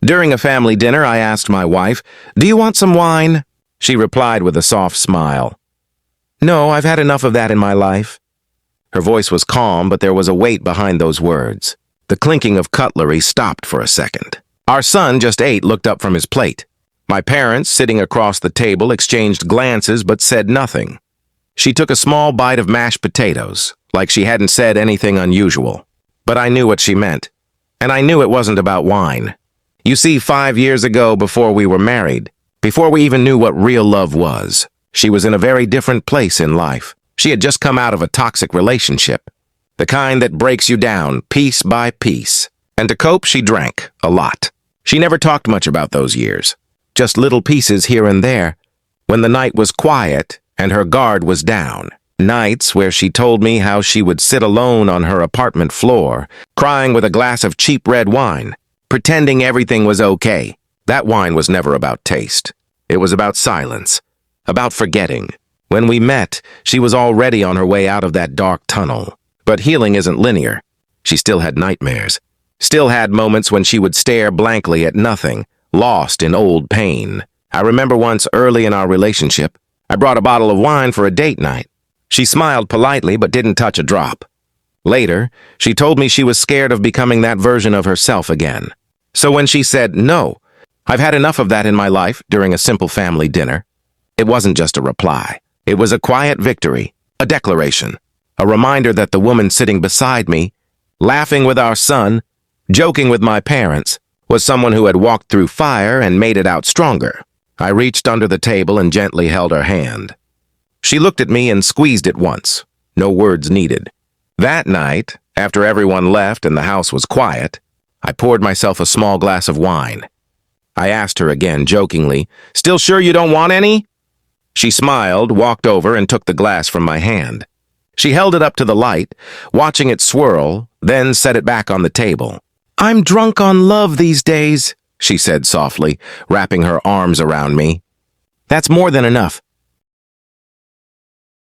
During a family dinner, I asked my wife, "Do you want some wine?" She replied with a soft smile. "No, I've had enough of that in my life." Her voice was calm, but there was a weight behind those words. The clinking of cutlery stopped for a second. Our son, just 8, looked up from his plate. My parents, sitting across the table, exchanged glances but said nothing. She took a small bite of mashed potatoes, like she hadn't said anything unusual. But I knew what she meant. And I knew it wasn't about wine. You see, 5 years ago, before we were married, before we even knew what real love was, she was in a very different place in life. She had just come out of a toxic relationship, the kind that breaks you down piece by piece. And to cope, she drank a lot. She never talked much about those years, just little pieces here and there, when the night was quiet and her guard was down. Nights where she told me how she would sit alone on her apartment floor, crying with a glass of cheap red wine, pretending everything was okay. That wine was never about taste. It was about silence, about forgetting. When we met, she was already on her way out of that dark tunnel. But healing isn't linear. She still had nightmares. Still had moments when she would stare blankly at nothing, lost in old pain. I remember once early in our relationship, I brought a bottle of wine for a date night. She smiled politely but didn't touch a drop. Later, she told me she was scared of becoming that version of herself again. So when she said, "No, I've had enough of that in my life," during a simple family dinner, it wasn't just a reply. It was a quiet victory, a declaration, a reminder that the woman sitting beside me, laughing with our son, joking with my parents, was someone who had walked through fire and made it out stronger. I reached under the table and gently held her hand. She looked at me and squeezed it once, no words needed. That night, after everyone left and the house was quiet, I poured myself a small glass of wine. I asked her again, jokingly, "Still sure you don't want any?" She smiled, walked over, and took the glass from my hand. She held it up to the light, watching it swirl, then set it back on the table. "I'm drunk on love these days," she said softly, wrapping her arms around me. "That's more than enough.